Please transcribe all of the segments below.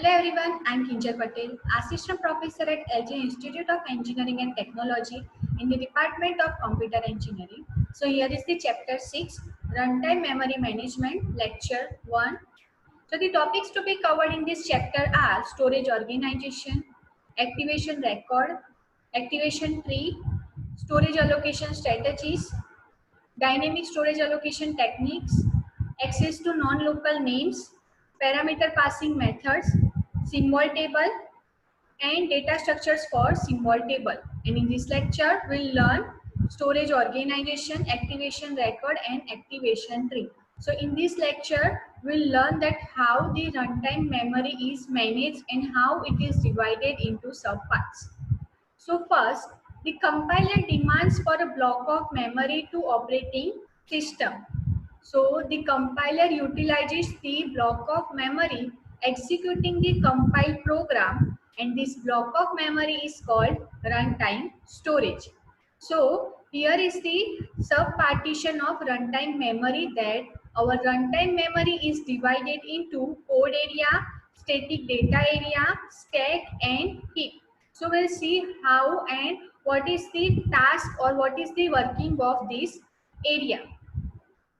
Hello everyone, I'm Kinjal Patel, Assistant Professor at LJ Institute of Engineering and Technology in the Department of Computer Engineering. So here is the chapter 6, Runtime Memory Management, lecture 1. So the topics to be covered in this chapter are storage organization, activation record, activation tree, storage allocation strategies, dynamic storage allocation techniques, access to non-local names, parameter passing methods, symbol table, and data structures for symbol table. And in this lecture, we'll learn storage organization, activation record, and activation tree. So in this lecture, we'll learn that how the runtime memory is managed and how it is divided into subparts. So first, the compiler demands for a block of memory to operating system. So the compiler utilizes the block of memory executing the compiled program, and this block of memory is called runtime storage. So here is the subpartition of runtime memory, that our runtime memory is divided into code area, static data area, stack, and heap. So we'll see how and what is the task or what is the working of this area.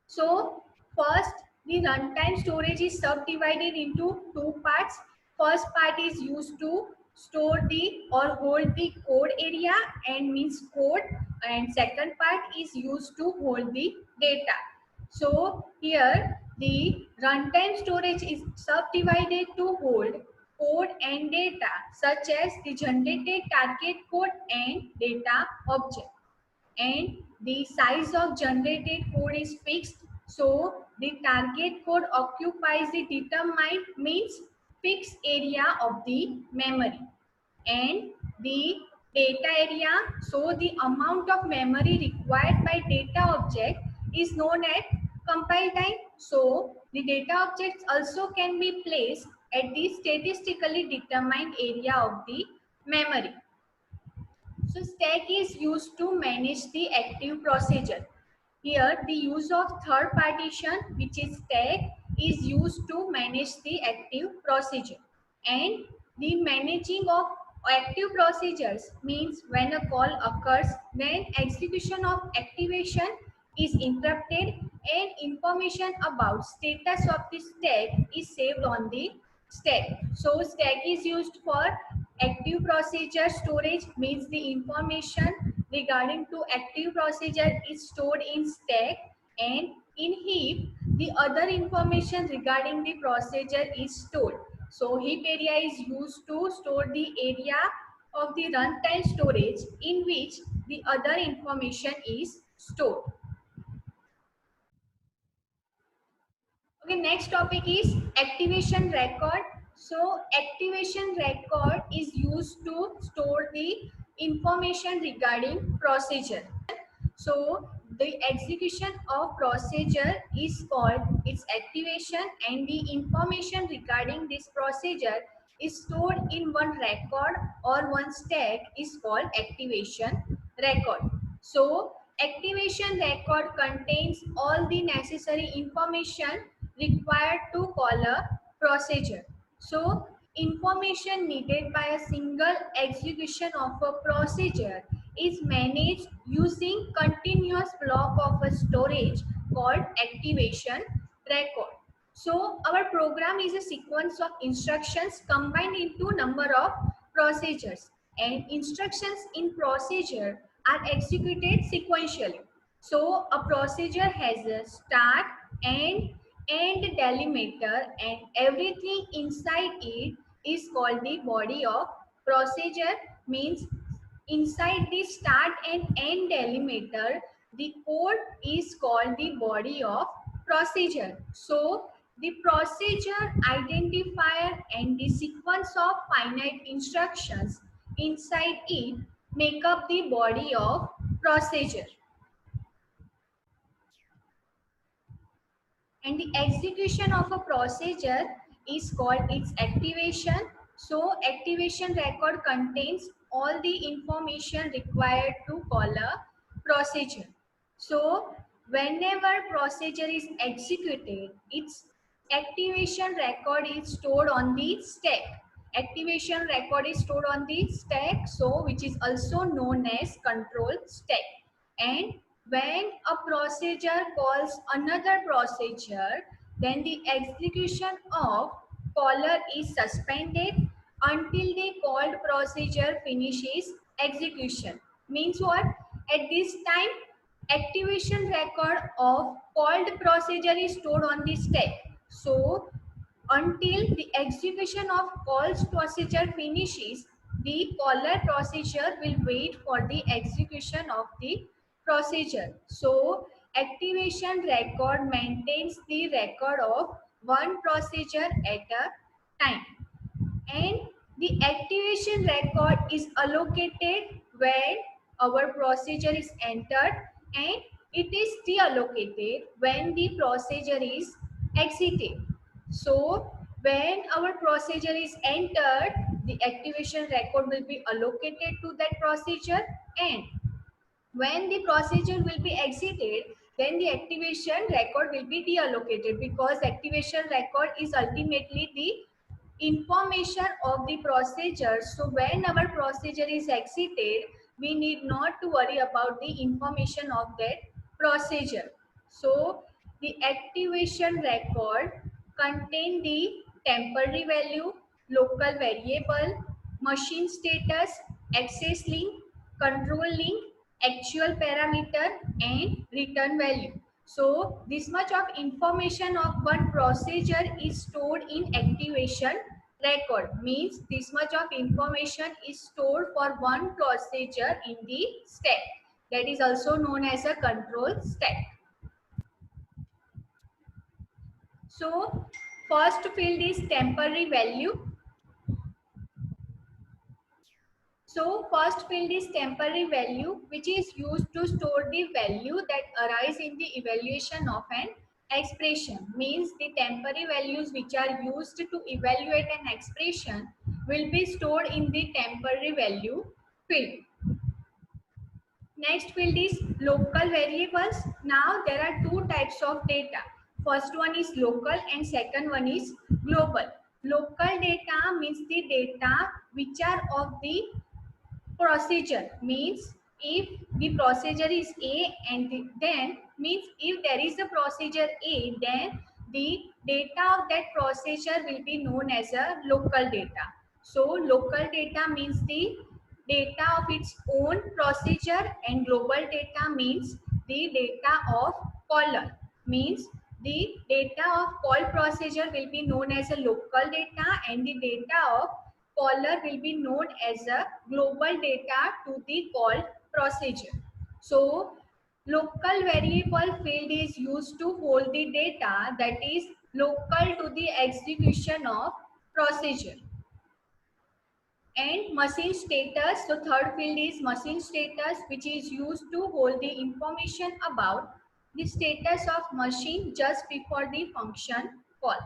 So first, the runtime storage is subdivided into two parts. First part is used to store the or hold the code area and means code, and second part is used to hold the data. So here the runtime storage is subdivided to hold code and data such as the generated target code and data object, and the size of generated code is fixed. So the target code occupies the determined means fixed area of the memory, and the data area, so the amount of memory required by data object is known as compile time. So the data objects also can be placed at the statistically determined area of the memory. So stack is used to manage the active procedure. Here the use of third partition, which is stack, is used to manage the active procedure. And the managing of active procedures means when a call occurs, then execution of activation is interrupted and information about status of the stack is saved on the stack. So stack is used for active procedure storage, means the information regarding to active procedure is stored in stack, and in heap the other information regarding the procedure is stored. So heap area is used to store the area of the runtime storage in which the other information is stored. Okay, next topic is activation record. So activation record is used to store the information regarding procedure. So the execution of procedure is called its activation, and the information regarding this procedure is stored in one record or one stack is called activation record. So activation record contains all the necessary information required to call a procedure. So information needed by a single execution of a procedure is managed using continuous block of a storage called activation record. So our program is a sequence of instructions combined into number of procedures, and instructions in procedure are executed sequentially. So a procedure has a start, end delimiter, and everything inside it is called the body of procedure. Means inside the start and end delimiter, the code is called the body of procedure. So the procedure identifier and the sequence of finite instructions inside it make up the body of procedure. And the execution of a procedure is called its activation. So activation record contains all the information required to call a procedure. So whenever procedure is executed, its activation record is stored on the stack. Activation record is stored on the stack, so which is also known as control stack. And when a procedure calls another procedure, then the execution of caller is suspended until the called procedure finishes execution. Means what? At this time, activation record of called procedure is stored on the stack. So until the execution of calls procedure finishes, the caller procedure will wait for the execution of the procedure. So activation record maintains the record of one procedure at a time, and the activation record is allocated when our procedure is entered, and it is deallocated when the procedure is exited. So when our procedure is entered, the activation record will be allocated to that procedure, and when the procedure will be exited, then the activation record will be deallocated, because activation record is ultimately the information of the procedure. So when our procedure is exited, we need not to worry about the information of that procedure. So the activation record contain the temporary value, local variable, machine status, access link, control link, actual parameter, and return value. So this much of information of one procedure is stored in activation record. Means this much of information is stored for one procedure in the stack. That is also known as a control stack. So first field is temporary value. So first field is temporary value, which is used to store the value that arise in the evaluation of an expression. Means the temporary values which are used to evaluate an expression will be stored in the temporary value field. Next field is local variables. Now there are two types of data. First one is local and second one is global. Local data means the data which are of the procedure. Means if the procedure is A, and then means if there is a procedure A, then the data of that procedure will be known as a local data. So local data means the data of its own procedure, and global data means the data of caller. Means the data of call procedure will be known as a local data, and the data of caller will be known as a global data to the call procedure. So local variable field is used to hold the data that is local to the execution of procedure. And machine status, so third field is machine status, which is used to hold the information about the status of machine just before the function call.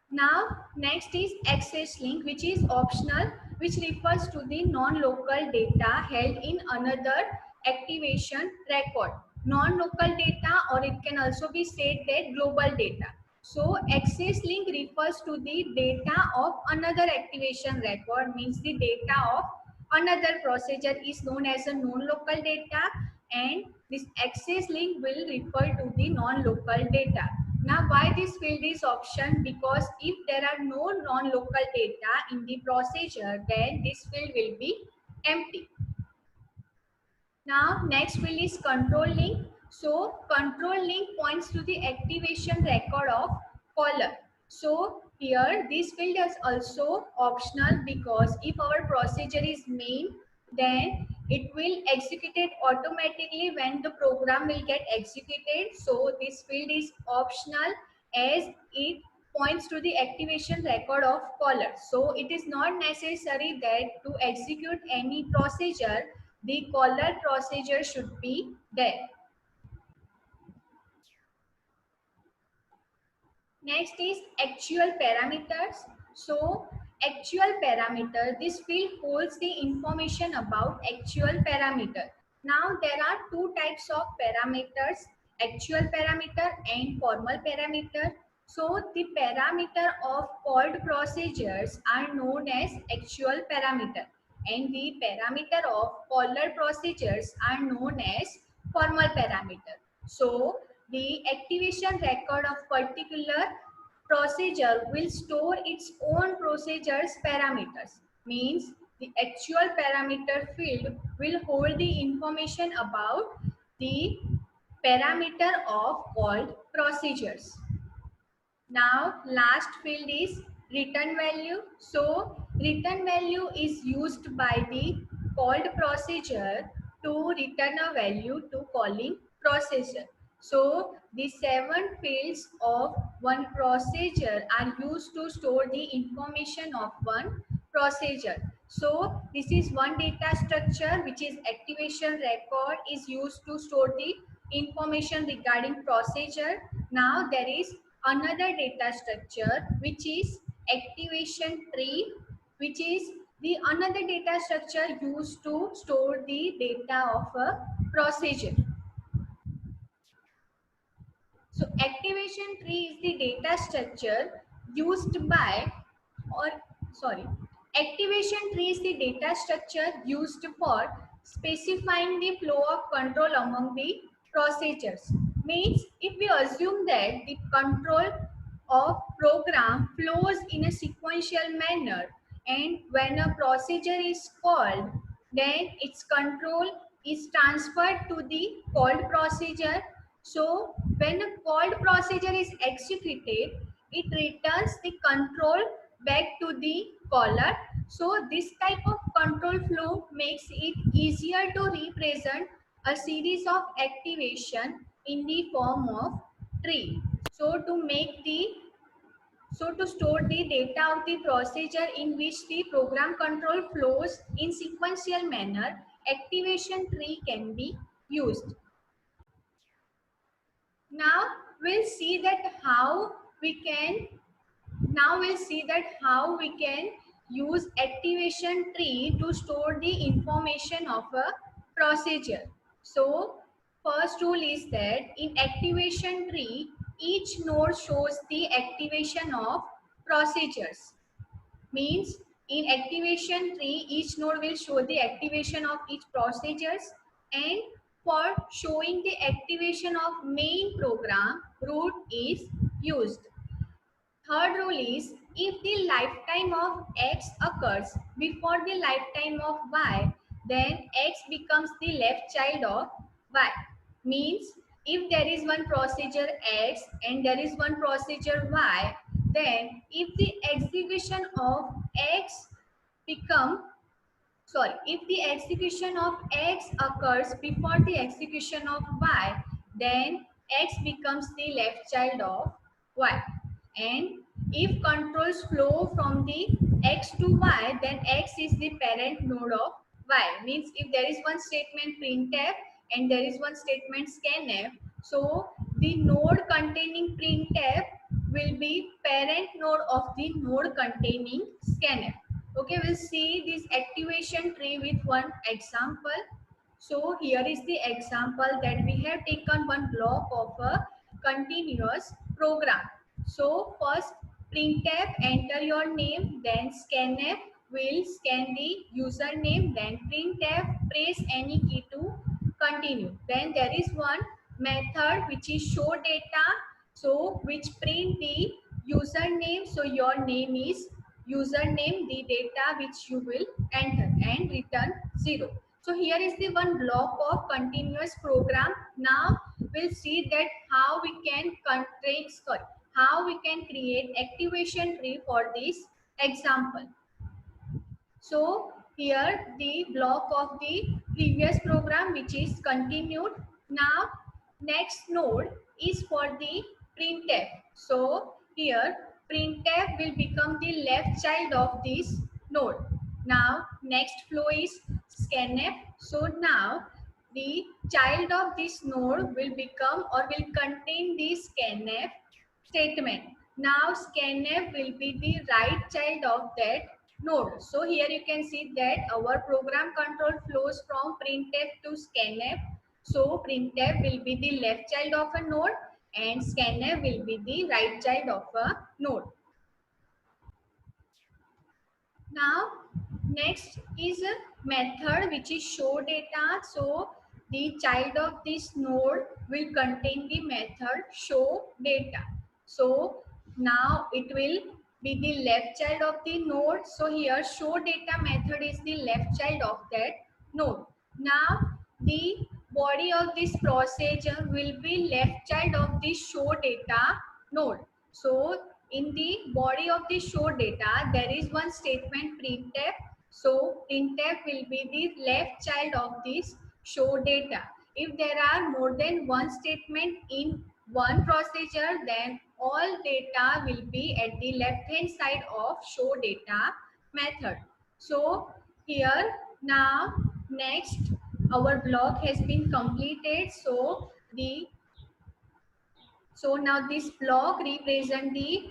Now next is access link, which is optional, which refers to the non-local data held in another activation record. Non-local data, or it can also be said that global data. So access link refers to the data of another activation record. Means the data of another procedure is known as a non-local data, and this access link will refer to the non-local data. Now why this field is option? Because if there are no non-local data in the procedure, then this field will be empty. Now next field is control link. So control link points to the activation record of caller. So here this field is also optional, because if our procedure is main, then it will execute it automatically when the program will get executed. So this field is optional, as it points to the activation record of caller. So it is not necessary that to execute any procedure, the caller procedure should be there. Next is actual parameters. So actual parameter, this field holds the information about actual parameter. Now there are two types of parameters, actual parameter and formal parameter. So the parameter of called procedures are known as actual parameter, and the parameter of caller procedures are known as formal parameter. So the activation record of particular procedure will store its own procedures parameters. Means the actual parameter field will hold the information about the parameter of called procedures. Now last field is return value. So return value is used by the called procedure to return a value to calling procedure. So the 7 fields of one procedure are used to store the information of one procedure. So this is one data structure which is activation record is used to store the information regarding procedure. Now there is another data structure which is activation tree, which is the another data structure used to store the data of a procedure. So activation tree is the data structure used by, or sorry, activation tree is the data structure used for specifying the flow of control among the procedures. Means if we assume that the control of program flows in a sequential manner, and when a procedure is called, then its control is transferred to the called procedure. So when a called procedure is executed, it returns the control back to the caller. So this type of control flow makes it easier to represent a series of activation in the form of tree. So to store the data of the procedure in which the program control flows in sequential manner, activation tree can be used. Now we'll see that how we can use activation tree to store the information of a procedure. So first rule is that in activation tree, each node shows the activation of procedures. Means in activation tree, each node will show the activation of each procedures, and for showing the activation of main program, root is used. Third rule is if the lifetime of X occurs before the lifetime of Y, then X becomes the left child of Y. Means if there is one procedure X and there is one procedure Y, then if the execution of X become if the execution of X occurs before the execution of Y, then X becomes the left child of Y. And if controls flow from the X to Y, then X is the parent node of Y. Means if there is one statement printf and there is one statement scanf, so the node containing printf will be parent node of the node containing scanf. Okay, we'll see this activation tree with one example. So here is the example that we have taken one block of a continuous program. So first printf enter your name, then scanf will scan the username, then printf press any key to continue. Then there is one method which is show data, so which print the username, so your name is username, the data which you will enter, and return 0. So here is the one block of continuous program. Now we'll see that how we can create activation tree for this example. So here the block of the previous program which is continued. Now next node is for the printf. So here printf will become the left child of this node. Now next flow is scanf. So now the child of this node will become or will contain the scanf statement. Now scanf will be the right child of that node. So here you can see that our program control flows from printf to scanf. So printf will be the left child of a node, and scanf will be the right child of a node. Now next is a method which is show data. So the child of this node will contain the method show data. So now it will be the left child of the node. So here show data method is the left child of that node. Now the body of this procedure will be left child of the show data node. So in the body of the show data, there is one statement printf. So printf will be the left child of this show data. If there are more than one statement in one procedure, then all data will be at the left hand side of show data method. So here now next our block has been completed. So now this block represent the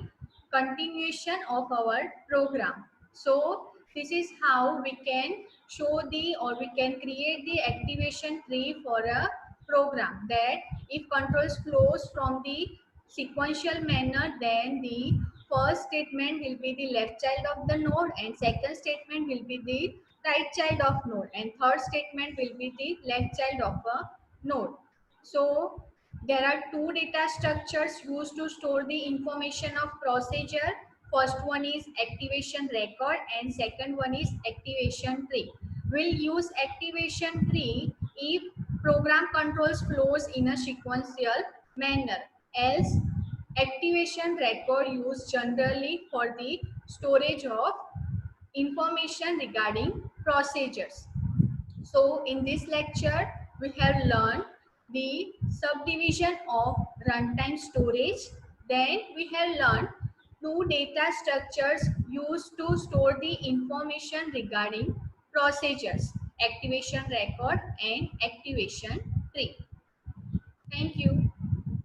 continuation of our program. So this is how we can show the or we can create the activation tree for a program, that if controls flows from the sequential manner, then the first statement will be the left child of the node, and second statement will be the right child of node, and third statement will be the left child of a node. So there are two data structures used to store the information of procedure. First one is activation record and second one is activation tree. We'll use activation tree if program controls flows in a sequential manner. Else activation record used generally for the storage of information regarding procedures. So in this lecture, we have learned the subdivision of runtime storage. Then we have learned two data structures used to store the information regarding procedures: activation record and activation tree. Thank you.